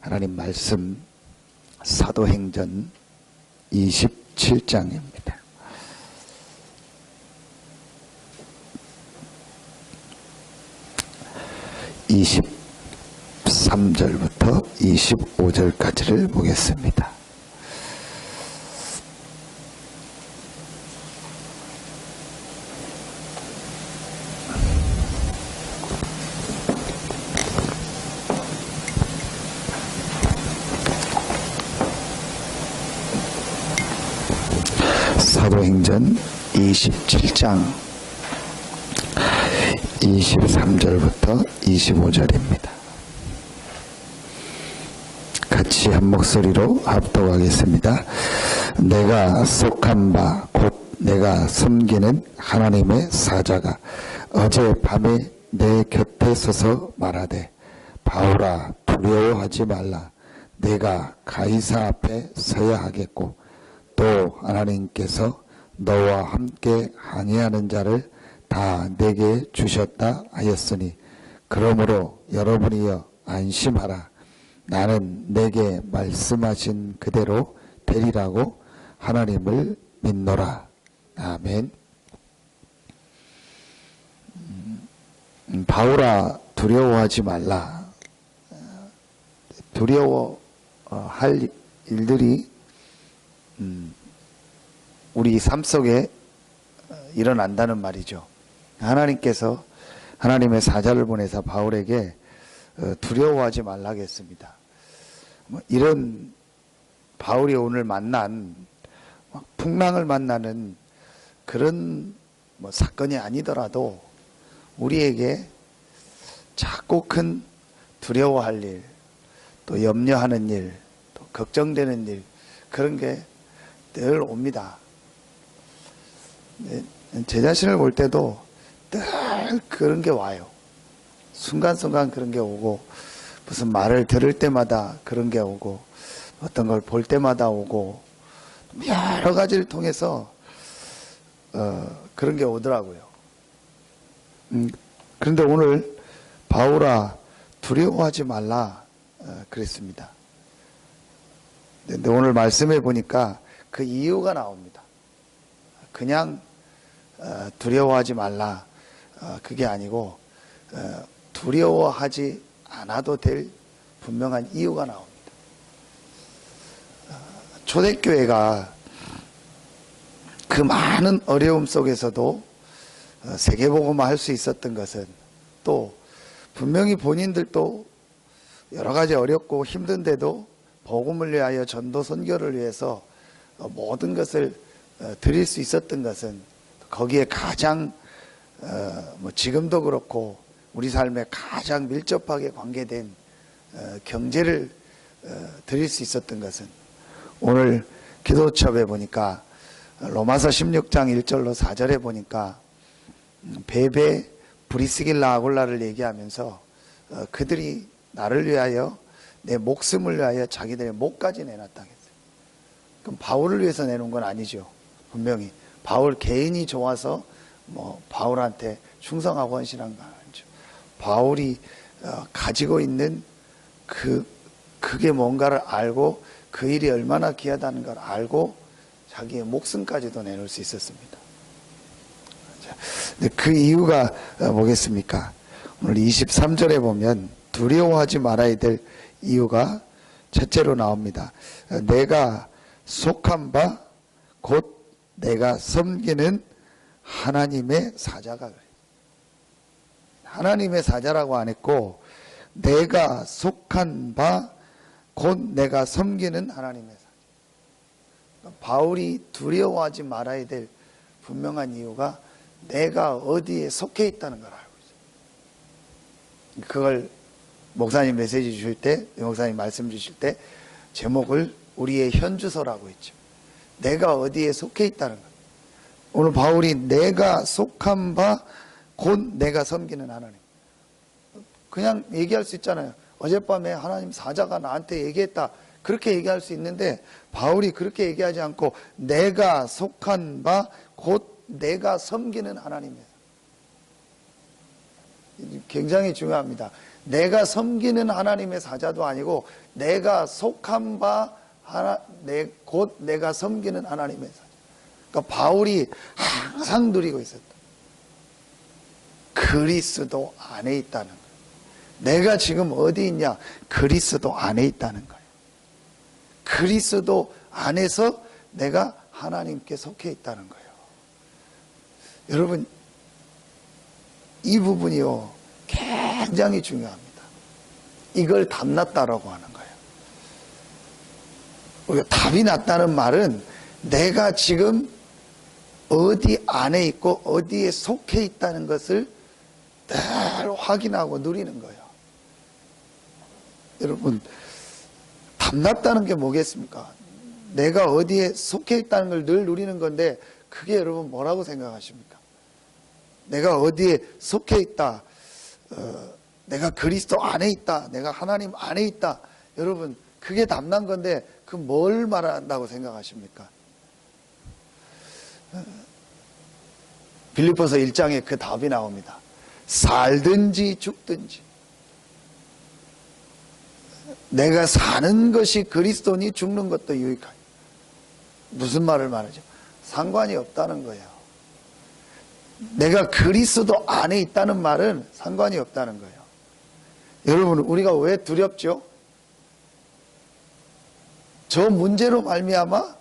하나님 말씀 사도행전 27장입니다. (23절부터) (25절까지를) 보겠습니다. 사도행전 27장 23절부터 25절입니다. 같이 한 목소리로 합독하겠습니다. 내가 속한 바 곧 내가 섬기는 하나님의 사자가 어젯밤에 내 곁에 서서 말하되 바울아 두려워하지 말라. 내가 가이사 앞에 서야 하겠고 또 하나님께서 너와 함께 항해하는 자를 다 내게 주셨다 하였으니 그러므로 여러분이여 안심하라. 나는 내게 말씀하신 그대로 되리라고 하나님을 믿노라. 아멘. 바울아 두려워하지 말라. 두려워할 일들이 우리 삶 속에 일어난다는 말이죠. 하나님께서 하나님의 사자를 보내서 바울에게 두려워하지 말라 했습니다. 이런 바울이 오늘 만난 풍랑을 만나는 그런 사건이 아니더라도 우리에게 작고 큰 두려워할 일, 또 염려하는 일, 또 걱정되는 일, 그런 게 늘 옵니다. 제 자신을 볼 때도 늘 그런 게 와요. 순간순간 그런 게 오고, 무슨 말을 들을 때마다 그런 게 오고, 어떤 걸 볼 때마다 오고, 여러 가지를 통해서 그런 게 오더라고요. 그런데 오늘 바울아 두려워하지 말라 그랬습니다. 근데 오늘 말씀해 보니까 그 이유가 나옵니다. 그냥 두려워하지 말라 그게 아니고 두려워하지 않아도 될 분명한 이유가 나옵니다. 초대교회가 그 많은 어려움 속에서도 세계복음화 할 수 있었던 것은, 또 분명히 본인들도 여러 가지 어렵고 힘든데도 복음을 위하여 전도 선교를 위해서 모든 것을 드릴 수 있었던 것은, 거기에 가장 지금도 그렇고 우리 삶에 가장 밀접하게 관계된 경제를 드릴 수 있었던 것은, 오늘 기도첩에 보니까 로마서 16장 1절로 4절에 보니까 베베 브리스길라 아굴라를 얘기하면서 그들이 나를 위하여 내 목숨을 위하여 자기들의 목까지 내놨다 했어요. 그럼 바울을 위해서 내놓은 건 아니죠. 분명히 바울 개인이 좋아서 바울한테 충성하고 헌신한 건 아니죠. 바울이 가지고 있는 그게 뭔가를 알고 그 일이 얼마나 귀하다는 걸 알고 자기의 목숨까지도 내놓을 수 있었습니다. 근데 그 이유가 뭐겠습니까? 오늘 23절에 보면 두려워하지 말아야 될 이유가 첫째로 나옵니다. 내가 속한 바 곧 내가 섬기는 하나님의 사자가 그래요. 하나님의 사자라고 안 했고 내가 속한 바 곧 내가 섬기는 하나님의 사자. 바울이 두려워하지 말아야 될 분명한 이유가 내가 어디에 속해 있다는 걸 알고 있어요. 그걸 목사님 메시지 주실 때, 목사님 말씀 주실 때 제목을 우리의 현주소라고 했죠. 내가 어디에 속해 있다는 것. 오늘 바울이 내가 속한 바 곧 내가 섬기는 하나님. 그냥 얘기할 수 있잖아요. 어젯밤에 하나님 사자가 나한테 얘기했다. 그렇게 얘기할 수 있는데 바울이 그렇게 얘기하지 않고 내가 속한 바 곧 내가 섬기는 하나님이에요. 굉장히 중요합니다. 내가 섬기는 하나님의 사자도 아니고 내가 속한 바 곧 내가 섬기는 하나님의 사자. 그러니까 바울이 항상 누리고 있었다. 그리스도 안에 있다는 거예요. 내가 지금 어디 있냐? 그리스도 안에 있다는 거예요. 그리스도 안에서 내가 하나님께 속해 있다는 거예요. 여러분, 이 부분이요 굉장히 중요합니다. 이걸 답났다라고 하는 거예요. 우리가 답이 났다는 말은 내가 지금 어디 안에 있고 어디에 속해 있다는 것을 늘 확인하고 누리는 거예요. 여러분, 답났다는 게 뭐겠습니까? 내가 어디에 속해 있다는 걸 늘 누리는 건데 그게 여러분 뭐라고 생각하십니까? 내가 어디에 속해 있다, 내가 그리스도 안에 있다, 내가 하나님 안에 있다. 여러분, 그게 답난 건데 그 뭘 말한다고 생각하십니까? 빌립보서 1장에 그 답이 나옵니다. 살든지 죽든지 내가 사는 것이 그리스도니 죽는 것도 유익하니. 무슨 말을 말하죠? 상관이 없다는 거예요. 내가 그리스도 안에 있다는 말은 상관이 없다는 거예요. 여러분, 우리가 왜 두렵죠? 저 문제로 말미암아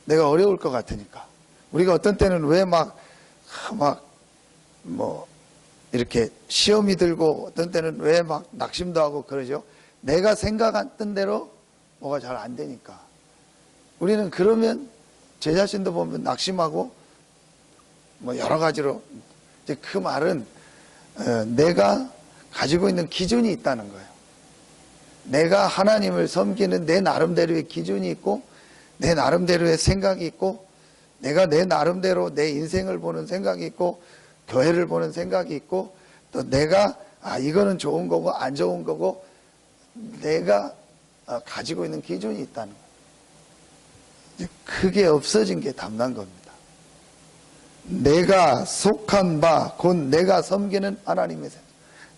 내가 어려울 것 같으니까. 우리가 어떤 때는 왜 이렇게 시험이 들고 어떤 때는 왜 막 낙심도 하고 그러죠? 내가 생각했던 대로 뭐가 잘 안 되니까. 우리는 그러면 제 자신도 보면 낙심하고 여러 가지로. 이제 그 말은 내가 가지고 있는 기준이 있다는 거예요. 내가 하나님을 섬기는 내 나름대로의 기준이 있고 내 나름대로의 생각이 있고 내가 내 나름대로 내 인생을 보는 생각이 있고 교회를 보는 생각이 있고 또 내가 이거는 좋은 거고 안 좋은 거고 내가 가지고 있는 기준이 있다는 거예요. 그게 없어진 게 답난 겁니다. 내가 속한 바 곧 내가 섬기는 하나님의 생.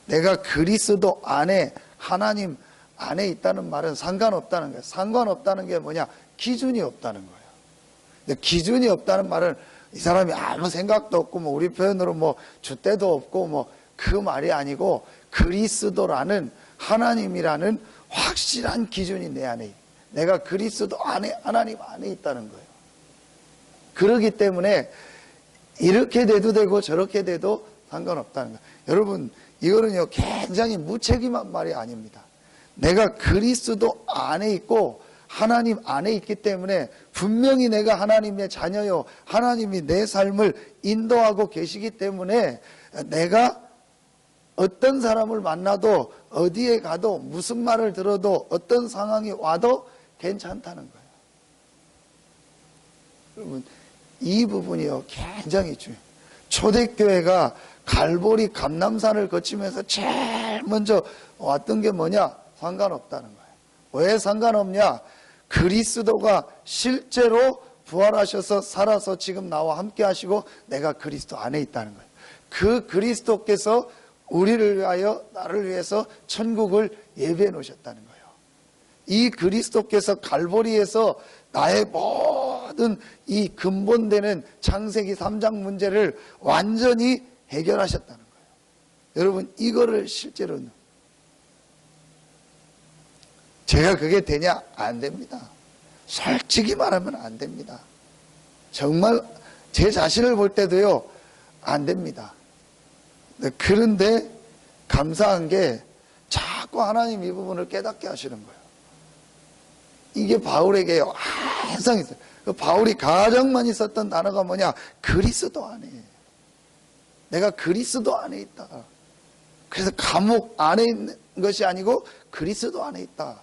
내가 그리스도 안에 하나님 안에 있다는 말은 상관없다는 거예요. 상관없다는 게 뭐냐? 기준이 없다는 거예요. 근데 기준이 없다는 말은 이 사람이 아무 생각도 없고 우리 표현으로 줏대도 없고 그 말이 아니고 그리스도라는 하나님이라는 확실한 기준이 내 안에 있어요. 내가 그리스도 안에 하나님 안에 있다는 거예요. 그렇기 때문에 이렇게 돼도 되고 저렇게 돼도 상관없다는 거예요. 여러분, 이거는요 굉장히 무책임한 말이 아닙니다. 내가 그리스도 안에 있고 하나님 안에 있기 때문에 분명히 내가 하나님의 자녀요, 하나님이 내 삶을 인도하고 계시기 때문에 내가 어떤 사람을 만나도 어디에 가도 무슨 말을 들어도 어떤 상황이 와도 괜찮다는 거예요. 여러분, 이 부분이요 굉장히 중요해요. 초대교회가 갈보리 감람산을 거치면서 제일 먼저 왔던 게 뭐냐? 상관없다는 거예요. 왜 상관없냐? 그리스도가 실제로 부활하셔서 살아서 지금 나와 함께 하시고 내가 그리스도 안에 있다는 거예요. 그 그리스도께서 우리를 위하여 나를 위해서 천국을 예배해 놓으셨다는 거예요. 이 그리스도께서 갈보리에서 나의 모든 이 근본되는 창세기 3장 문제를 완전히 해결하셨다는 거예요. 여러분, 이거를 실제로 제가 그게 되냐? 안 됩니다. 솔직히 말하면 안 됩니다. 정말 제 자신을 볼 때도요 안 됩니다. 그런데 감사한 게 자꾸 하나님 이 부분을 깨닫게 하시는 거예요. 이게 바울에게 항상 있어요. 바울이 가장 많이 썼던 단어가 뭐냐? 그리스도 안에. 내가 그리스도 안에 있다. 그래서 감옥 안에 있는 것이 아니고 그리스도 안에 있다.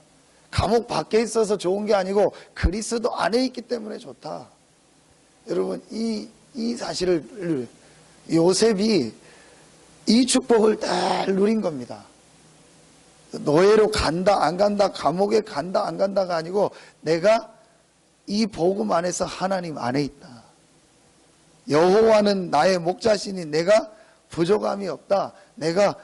감옥 밖에 있어서 좋은 게 아니고 그리스도 안에 있기 때문에 좋다. 여러분, 이 사실을 요셉이 이 축복을 다 누린 겁니다. 노예로 간다 안 간다, 감옥에 간다 안 간다가 아니고 내가 이 복음 안에서 하나님 안에 있다. 여호와는 나의 목자시니 내가 부족함이 없다. 내가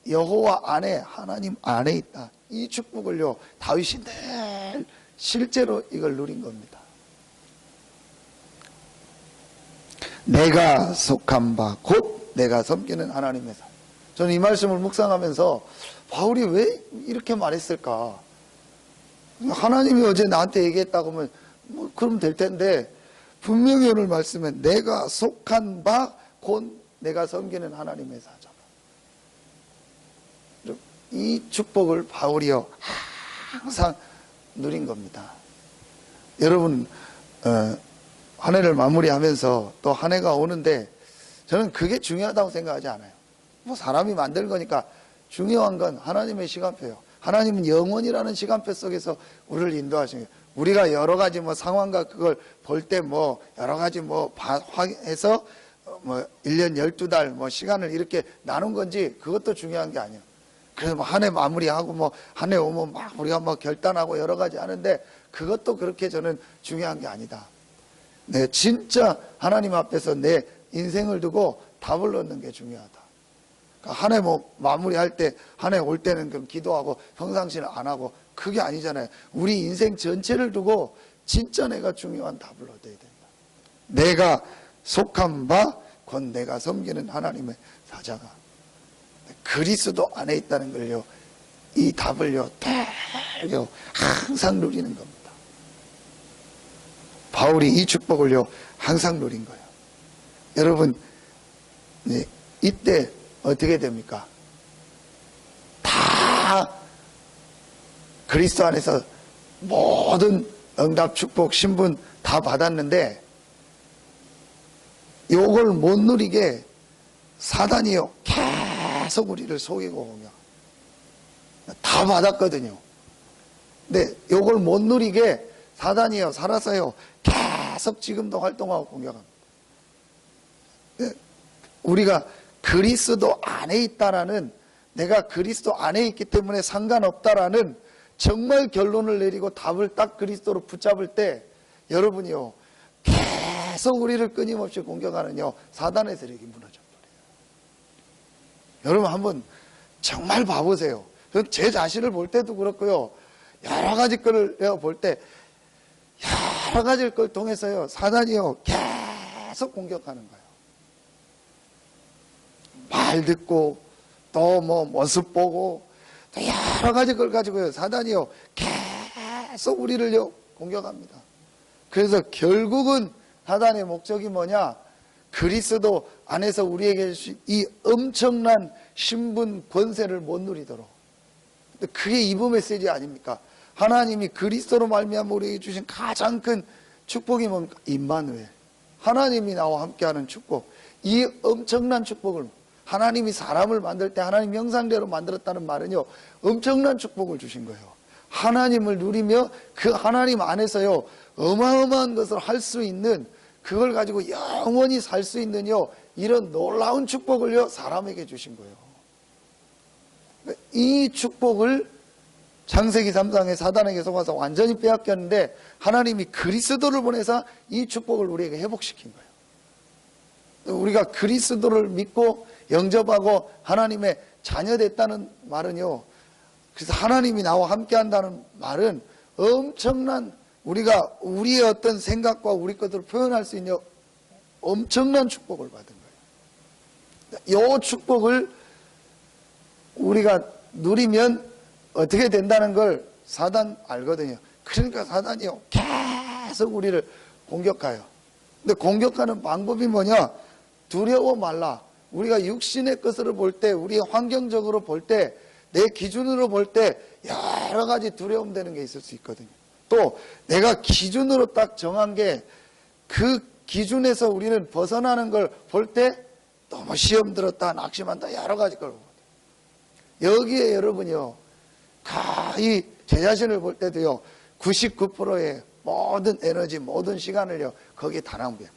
여호와 안에, 하나님 안에 있다. 이 축복을요, 다윗이 늘 실제로 이걸 누린 겁니다. 내가 속한 바 곧 내가 섬기는 하나님의 산. 저는 이 말씀을 묵상하면서 바울이 왜 이렇게 말했을까? 하나님이 어제 나한테 얘기했다고 하면 뭐 그러면 될 텐데, 분명히 오늘 말씀에 내가 속한 바 곧 내가 섬기는 하나님의 사자다. 이 축복을 바울이요 항상 누린 겁니다. 여러분, 한 해를 마무리하면서 또 한 해가 오는데 저는 그게 중요하다고 생각하지 않아요. 뭐 사람이 만든 거니까. 중요한 건 하나님의 시간표예요. 하나님은 영원이라는 시간표 속에서 우리를 인도하시는 거예요. 우리가 여러 가지 뭐 상황과 그걸 볼 때 뭐 여러 가지 뭐 해서 뭐 1년 12달 뭐 시간을 이렇게 나눈 건지 그것도 중요한 게 아니에요. 그래서 뭐 한 해 마무리하고 뭐 한 해 오면 막 우리가 뭐 결단하고 여러 가지 하는데 그것도 그렇게 저는 중요한 게 아니다. 내 진짜 하나님 앞에서 내 인생을 두고 답을 얻는 게 중요하다. 한 해 뭐 마무리할 때, 한 해 올 때는 그럼 기도하고 평상시는 안 하고 그게 아니잖아요. 우리 인생 전체를 두고 진짜 내가 중요한 답을 얻어야 된다. 내가 속한 바 곧 내가 섬기는 하나님의 사자가 그리스도 안에 있다는 걸요, 이 답을요 대요 항상 누리는 겁니다. 바울이 이 축복을요 항상 누린 거예요. 여러분, 이때 어떻게 됩니까? 다 그리스도 안에서 모든 응답, 축복, 신분 다 받았는데 요걸 못 누리게 사단이요 계속 우리를 속이고 공격. 다 받았거든요. 근데 요걸 못 누리게 사단이요 살아서요 계속 지금도 활동하고 공격합니다. 우리가 그리스도 안에 있다라는, 내가 그리스도 안에 있기 때문에 상관없다라는 정말 결론을 내리고 답을 딱 그리스도로 붙잡을 때 여러분이요 계속 우리를 끊임없이 공격하는요 사단의 세력이 무너져 버려요. 여러분 한번 정말 봐보세요. 제 자신을 볼 때도 그렇고요, 여러 가지 거를 볼 때 여러 가지 걸 통해서요 사단이요 계속 공격하는 거예요. 말 듣고 또 뭐 모습 보고 또 여러 가지 걸 가지고요 사단이요 계속 우리를요 공격합니다. 그래서 결국은 사단의 목적이 뭐냐? 그리스도 안에서 우리에게 주신 이 엄청난 신분 권세를 못 누리도록. 그게 이브 메시지 아닙니까? 하나님이 그리스도로 말미암아 우리에게 주신 가장 큰 축복이 뭡니까? 임마누엘, 하나님이 나와 함께하는 축복. 이 엄청난 축복을, 하나님이 사람을 만들 때 하나님 형상대로 만들었다는 말은요 엄청난 축복을 주신 거예요. 하나님을 누리며 그 하나님 안에서요 어마어마한 것을 할 수 있는, 그걸 가지고 영원히 살 수 있는요 이런 놀라운 축복을요 사람에게 주신 거예요. 이 축복을 창세기 3장에 사단에게 속아서 완전히 빼앗겼는데 하나님이 그리스도를 보내서 이 축복을 우리에게 회복시킨 거예요. 우리가 그리스도를 믿고 영접하고 하나님의 자녀 됐다는 말은요, 그래서 하나님이 나와 함께 한다는 말은 엄청난, 우리가 우리의 어떤 생각과 우리 것들을 표현할 수 있는 엄청난 축복을 받은 거예요. 이 축복을 우리가 누리면 어떻게 된다는 걸 사단 알거든요. 그러니까 사단이요 계속 우리를 공격해요. 근데 공격하는 방법이 뭐냐? 두려워 말라. 우리가 육신의 것으로 볼 때, 우리 환경적으로 볼 때, 내 기준으로 볼 때 여러 가지 두려움 되는 게 있을 수 있거든요. 또 내가 기준으로 딱 정한 게 그 기준에서 우리는 벗어나는 걸 볼 때 너무 시험 들었다, 낙심한다, 여러 가지 걸 보거든요. 여기에 여러분이요 거의 제 자신을 볼 때도요 99%의 모든 에너지, 모든 시간을요 거기에 다 낭비해요.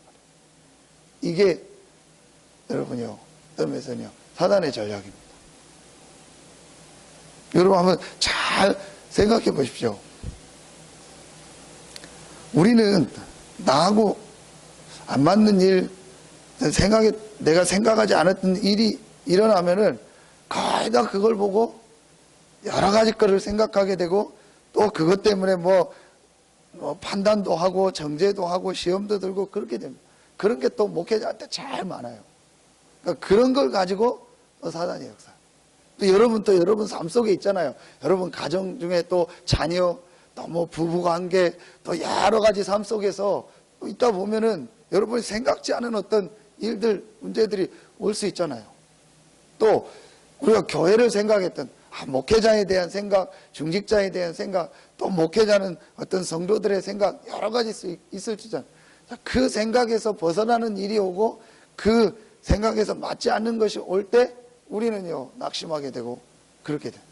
이게 여러분이요 어떤 면에서는요 사단의 전략입니다. 여러분 한번 잘 생각해 보십시오. 우리는 나하고 안 맞는 일, 내가 생각하지 않았던 일이 일어나면은 거의 다 그걸 보고 여러 가지 거를 생각하게 되고, 또 그것 때문에 뭐 판단도 하고 정죄도 하고 시험도 들고 그렇게 됩니다. 그런 게 또 목회자한테 제일 많아요. 그러니까 그런 걸 가지고 사단의 역사. 또 여러분 삶 속에 있잖아요. 여러분 가정 중에 또 자녀, 또 뭐 부부 관계, 또 여러 가지 삶 속에서 있다 보면은 여러분이 생각지 않은 어떤 일들, 문제들이 올 수 있잖아요. 또 우리가 교회를 생각했던 목회자에 대한 생각, 중직자에 대한 생각, 또 목회자는 어떤 성도들의 생각, 여러 가지 있을 수 있잖아요. 그 생각에서 벗어나는 일이 오고 그 생각에서 맞지 않는 것이 올 때 우리는요, 낙심하게 되고 그렇게 돼요.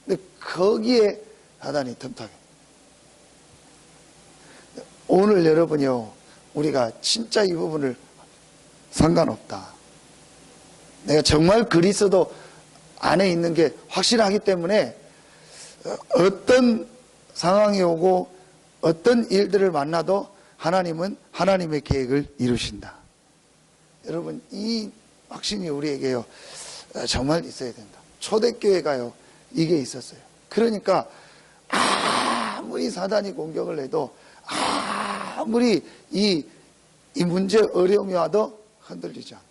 근데 거기에 사단이 틈타게. 오늘 여러분이요, 우리가 진짜 이 부분을 상관없다. 내가 정말 그리스도 안에 있는 게 확실하기 때문에 어떤 상황이 오고 어떤 일들을 만나도 하나님은 하나님의 계획을 이루신다. 여러분, 이 확신이 우리에게요, 정말 있어야 된다. 초대교회가요, 이게 있었어요. 그러니까 아무리 사단이 공격을 해도, 아무리 이 문제 어려움이 와도 흔들리지 않게.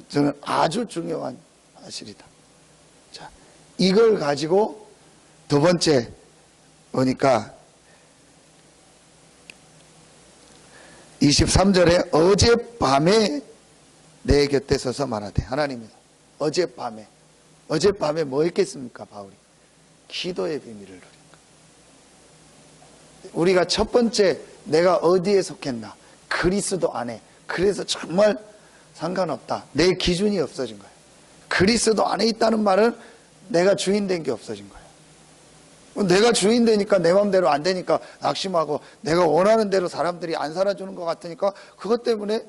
저는 아주 중요한 사실이다. 자, 이걸 가지고 두 번째 보니까 23절에 어젯밤에 내 곁에 서서 말하되, 하나님이 어젯밤에 뭐 했겠습니까? 바울이 기도의 비밀을 누린 거예요. 우리가 첫 번째, 내가 어디에 속했나? 그리스도 안에. 그래서 정말 상관없다. 내 기준이 없어진 거예요. 그리스도 안에 있다는 말은 내가 주인 된 게 없어진 거예요. 내가 주인 되니까 내 마음대로 안 되니까 낙심하고, 내가 원하는 대로 사람들이 안 살아주는 것 같으니까 그것 때문에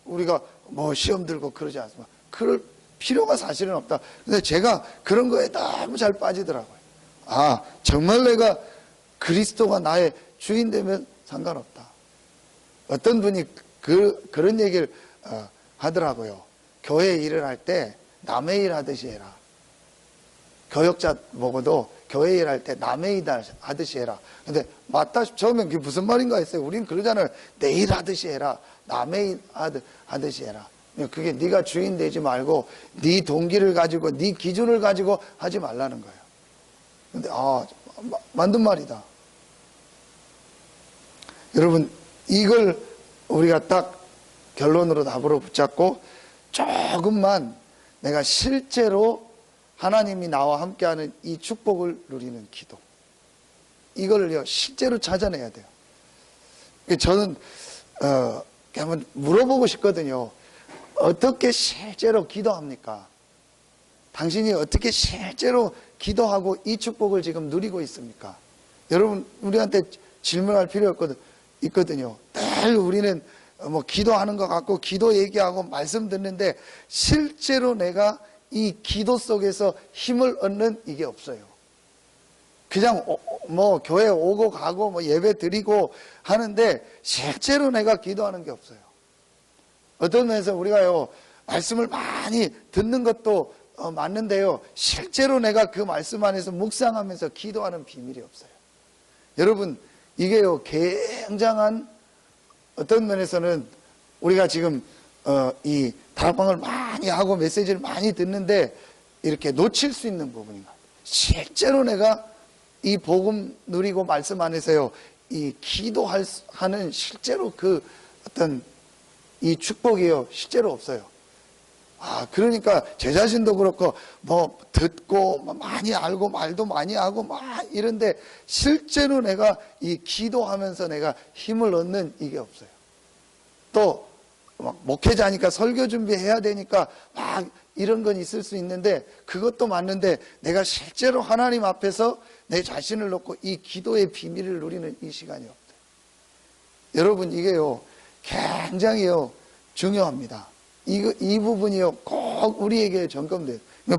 우리가 뭐 시험 들고 그러지 않습니까? 그럴 필요가 사실은 없다. 근데 제가 그런 거에 너무 잘 빠지더라고요. 정말 내가 그리스도가 나의 주인 되면 상관없다. 어떤 분이 그런 얘기를 하더라고요. 교회 일을 할 때 남의 일 하듯이 해라. 교역자 보고도 교회 일 할 때 남의 일 하듯이 해라. 근데 맞다, 처음엔 그게 무슨 말인가 했어요. 우린 그러잖아요. 내 일 하듯이 해라. 남의 일 하듯이 해라. 그게 네가 주인 되지 말고 네 동기를 가지고 네 기준을 가지고 하지 말라는 거예요. 근데 맞는 말이다. 여러분, 이걸 우리가 딱 결론으로 답으로 붙잡고 조금만 내가 실제로 하나님이 나와 함께하는 이 축복을 누리는 기도, 이걸요 실제로 찾아내야 돼요. 저는 한번 물어보고 싶거든요. 어떻게 실제로 기도합니까? 당신이 어떻게 실제로 기도하고 이 축복을 지금 누리고 있습니까? 여러분, 우리한테 질문할 필요 있거든요. 늘 우리는 뭐 기도하는 것 같고 기도 얘기하고 말씀 듣는데 실제로 내가 이 기도 속에서 힘을 얻는 이게 없어요. 그냥 뭐 교회 오고 가고 뭐 예배 드리고 하는데 실제로 내가 기도하는 게 없어요. 어떤 면에서 우리가요, 말씀을 많이 듣는 것도 맞는데요, 실제로 내가 그 말씀 안에서 묵상하면서 기도하는 비밀이 없어요. 여러분, 이게요 굉장한, 어떤 면에서는 우리가 지금 이 다락방을 많이 하고 메시지를 많이 듣는데 이렇게 놓칠 수 있는 부분인가? 실제로 내가 이 복음 누리고 말씀 안에서요, 이 기도하는 실제로 그 어떤 이 축복이요 실제로 없어요. 그러니까 제 자신도 그렇고 뭐 듣고 많이 알고 말도 많이 하고 막 이런데 실제로 내가 이 기도하면서 내가 힘을 얻는 이게 없어요. 또 막 목회자니까 설교 준비해야 되니까 막 이런 건 있을 수 있는데 그것도 맞는데 내가 실제로 하나님 앞에서 내 자신을 놓고 이 기도의 비밀을 누리는 이 시간이 없대요. 여러분, 이게요 굉장히요 중요합니다. 이 부분이요 꼭 우리에게 점검돼요.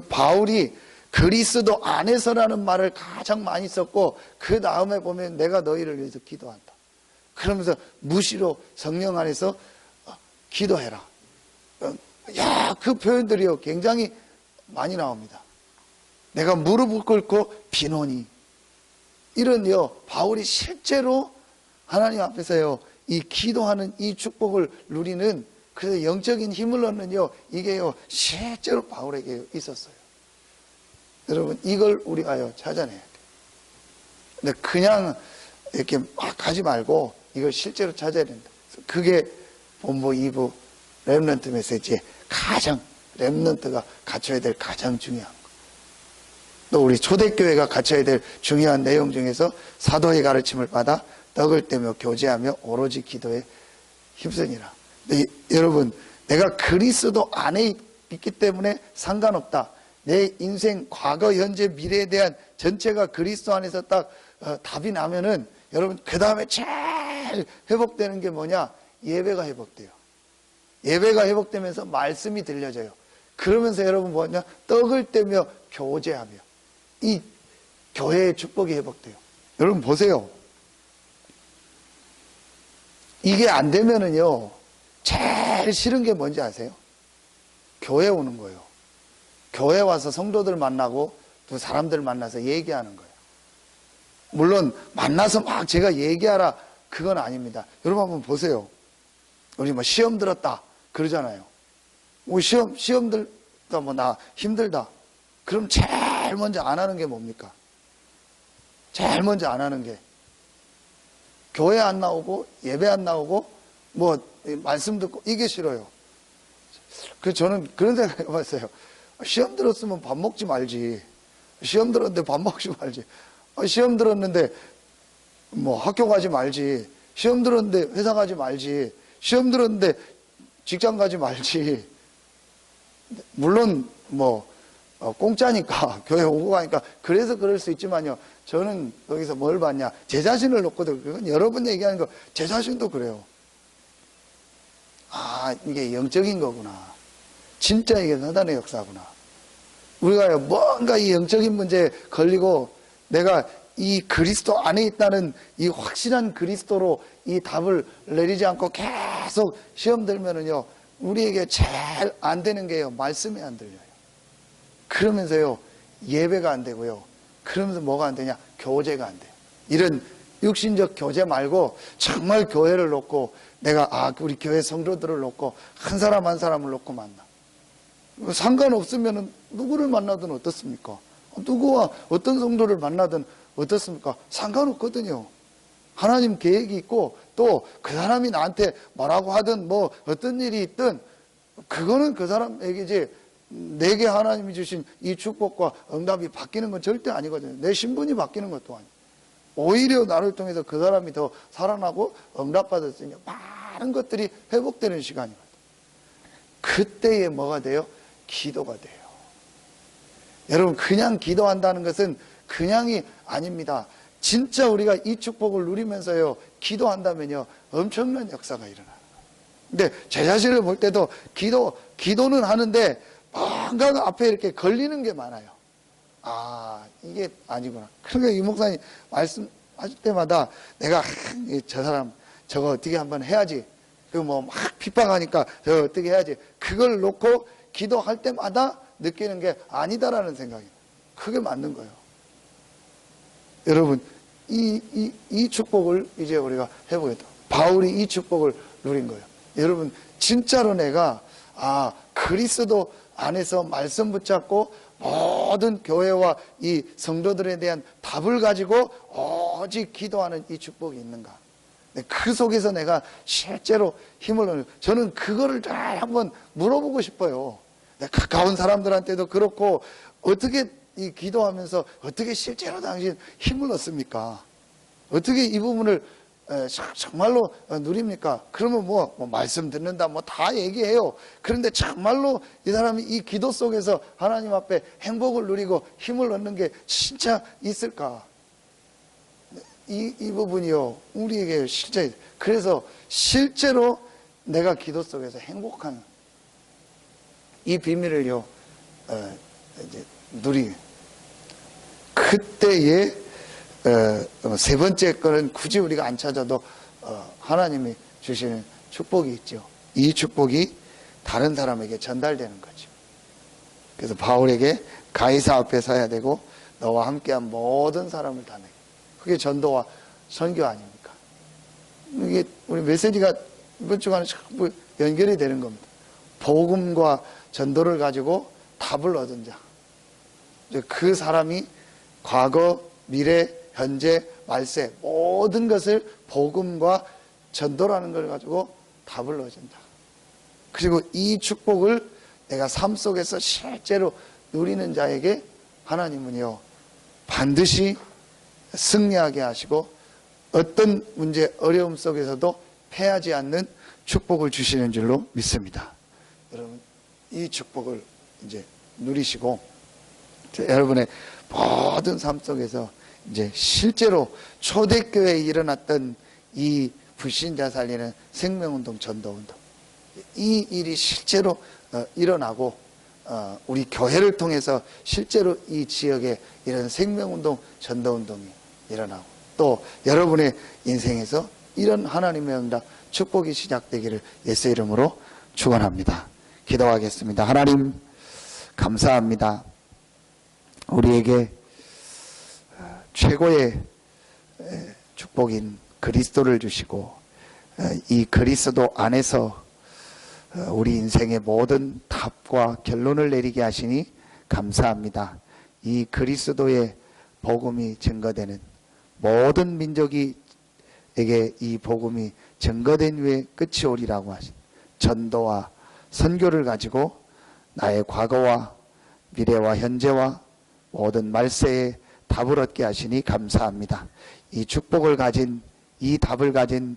바울이 그리스도 안에서라는 말을 가장 많이 썼고 그 다음에 보면 내가 너희를 위해서 기도한다. 그러면서 무시로 성령 안에서 기도해라. 야, 그 표현들이요 굉장히 많이 나옵니다. 내가 무릎을 꿇고 비노니. 이런요, 바울이 실제로 하나님 앞에서요, 이 기도하는 이 축복을 누리는, 그래서 영적인 힘을 얻는요, 이게요, 실제로 바울에게 있었어요. 여러분, 이걸 우리가요, 찾아내야 돼요. 근데 그냥 이렇게 막 하지 말고, 이걸 실제로 찾아야 된다. 그게 본부 2부 렘넌트 메시지의 가장, 렘넌트가 갖춰야 될 가장 중요한 거. 또 우리 초대교회가 갖춰야 될 중요한 내용 중에서 사도의 가르침을 받아 떡을 떼며 교제하며 오로지 기도에 힘쓰니라. 근데 여러분, 내가 그리스도 안에 있기 때문에 상관없다. 내 인생 과거, 현재, 미래에 대한 전체가 그리스도 안에서 딱 답이 나면은 여러분, 그 다음에 제일 회복되는 게 뭐냐? 예배가 회복돼요. 예배가 회복되면서 말씀이 들려져요. 그러면서 여러분 뭐냐? 떡을 떼며 교제하며 이 교회의 축복이 회복돼요. 여러분 보세요. 이게 안 되면은요, 제일 싫은 게 뭔지 아세요? 교회 오는 거예요. 교회 와서 성도들 만나고 또 사람들 만나서 얘기하는 거예요. 물론 만나서 막 제가 얘기하라 그건 아닙니다. 여러분 한번 보세요. 우리 뭐 시험 들었다 그러잖아요. 뭐 시험 들다 뭐 나 힘들다. 그럼 제일 먼저 안 하는 게 뭡니까? 제일 먼저 안 하는 게 교회 안 나오고 예배 안 나오고 뭐 말씀 듣고 이게 싫어요. 그래서 저는 그런 생각 해봤어요. 시험 들었으면 밥 먹지 말지. 시험 들었는데 밥 먹지 말지. 시험 들었는데 뭐 학교 가지 말지. 시험 들었는데 회사 가지 말지. 시험 들었는데 직장 가지 말지. 물론 뭐 공짜니까 교회 오고 가니까 그래서 그럴 수 있지만요, 저는 여기서 뭘 봤냐, 제 자신을 놓고도, 그건 여러분 얘기하는 거 제 자신도 그래요. 아, 이게 영적인 거구나. 진짜 이게 사단의 역사구나. 우리가 뭔가 이 영적인 문제에 걸리고 내가 이 그리스도 안에 있다는 이 확실한 그리스도로 이 답을 내리지 않고 계속 시험 들면은요, 우리에게 제일 안 되는 게요, 말씀이 안 들려요. 그러면서요, 예배가 안 되고요. 그러면서 뭐가 안 되냐? 교제가 안 돼요. 이런 육신적 교제 말고 정말 교회를 놓고 내가 우리 교회 성도들을 놓고 한 사람 한 사람을 놓고 만나. 상관없으면 누구를 만나든 어떻습니까? 누구와 어떤 성도를 만나든 어떻습니까? 상관없거든요. 하나님 계획이 있고 또 그 사람이 나한테 뭐라고 하든 뭐 어떤 일이 있든 그거는 그 사람에게지, 내게 하나님이 주신 이 축복과 응답이 바뀌는 건 절대 아니거든요. 내 신분이 바뀌는 것도 아니에요. 오히려 나를 통해서 그 사람이 더 살아나고 응답받았으니 많은 것들이 회복되는 시간이거든요. 그때에 뭐가 돼요? 기도가 돼요. 여러분, 그냥 기도한다는 것은 그냥이 아닙니다. 진짜 우리가 이 축복을 누리면서요, 기도한다면요, 엄청난 역사가 일어나요. 근데 제 자신을 볼 때도 기도는 하는데 뭔가 앞에 이렇게 걸리는 게 많아요. 아, 이게 아니구나. 그러니까 이 목사님 말씀하실 때마다 내가 저 사람 저거 어떻게 한번 해야지. 그 뭐 막 핍박하니까 저거 어떻게 해야지. 그걸 놓고 기도할 때마다 느끼는 게 아니다라는 생각이에요. 그게 맞는 거예요. 여러분, 이 축복을 이제 우리가 해보겠다. 바울이 이 축복을 누린 거예요. 여러분, 진짜로 내가 그리스도 안에서 말씀 붙잡고 모든 교회와 이 성도들에 대한 답을 가지고 오직 기도하는 이 축복이 있는가? 그 속에서 내가 실제로 힘을 얻는, 저는 그거를 잘 한번 물어보고 싶어요. 가까운 사람들한테도 그렇고, 어떻게 이 기도하면서 어떻게 실제로 당신 힘을 얻습니까? 어떻게 이 부분을 정말로 누립니까? 그러면 뭐 말씀 듣는다 뭐 다 얘기해요. 그런데 정말로 이 사람이 이 기도 속에서 하나님 앞에 행복을 누리고 힘을 얻는 게 진짜 있을까? 이 부분이요, 우리에게 실제, 그래서 실제로 내가 기도 속에서 행복한 이 비밀을요, 이제 그때에 세 번째 거는 굳이 우리가 안 찾아도 하나님이 주시는 축복이 있죠. 이 축복이 다른 사람에게 전달되는 거죠. 그래서 바울에게 가이사 앞에 서야 되고 너와 함께한 모든 사람을 다 내. 그게 전도와 선교 아닙니까? 이게 우리 메시지가 이번 주간에 자꾸 연결이 되는 겁니다. 복음과 전도를 가지고 답을 얻은 자. 그 사람이 과거, 미래, 현재, 말세 모든 것을 복음과 전도라는 걸 가지고 답을 얻은다. 그리고 이 축복을 내가 삶 속에서 실제로 누리는 자에게 하나님은요 반드시 승리하게 하시고 어떤 문제, 어려움 속에서도 패하지 않는 축복을 주시는 줄로 믿습니다. 여러분, 이 축복을 이제 누리시고 여러분의 모든 삶 속에서 이제 실제로 초대교회에 일어났던 이 불신자 살리는 생명운동, 전도운동, 이 일이 실제로 일어나고 우리 교회를 통해서 실제로 이 지역에 이런 생명운동, 전도운동이 일어나고 또 여러분의 인생에서 이런 하나님의 응답, 축복이 시작되기를 예수 이름으로 축원합니다. 기도하겠습니다. 하나님 감사합니다. 우리에게 최고의 축복인 그리스도를 주시고 이 그리스도 안에서 우리 인생의 모든 답과 결론을 내리게 하시니 감사합니다. 이 그리스도의 복음이 증거되는 모든 민족에게 이 복음이 증거된 후에 끝이 오리라고 하신 전도와 선교를 가지고 나의 과거와 미래와 현재와 모든 말세에 답을 얻게 하시니 감사합니다. 이 축복을 가진, 이 답을 가진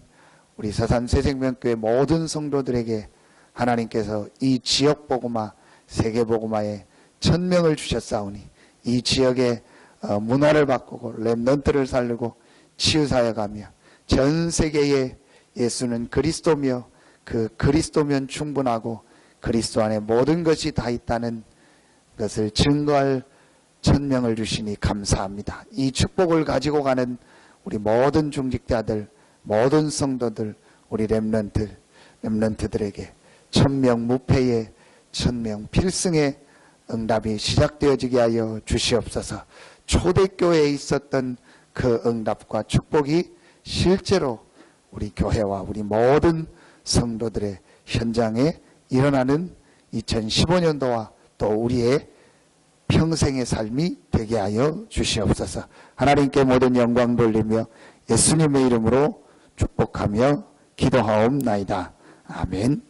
우리 서산 새생명교회 모든 성도들에게 하나님께서 이 지역 복음화, 세계 복음화에 1000명을 주셨사오니 이 지역의 문화를 바꾸고 렘넌트를 살리고 치유사역하며 전 세계에 예수는 그리스도며 그 그리스도면 충분하고 그리스도 안에 모든 것이 다 있다는 것을 증거할 1000명을 주시니 감사합니다. 이 축복을 가지고 가는 우리 모든 중직자들, 모든 성도들, 우리 렘넌트들에게 1000명 무패의 1000명 필승의 응답이 시작되어지게 하여 주시옵소서. 초대교회에 있었던 그 응답과 축복이 실제로 우리 교회와 우리 모든 성도들의 현장에 일어나는 2015년도와 또 우리의 평생의 삶이 되게 하여 주시옵소서. 하나님께 모든 영광 돌리며 예수님의 이름으로 축복하며 기도하옵나이다. 아멘.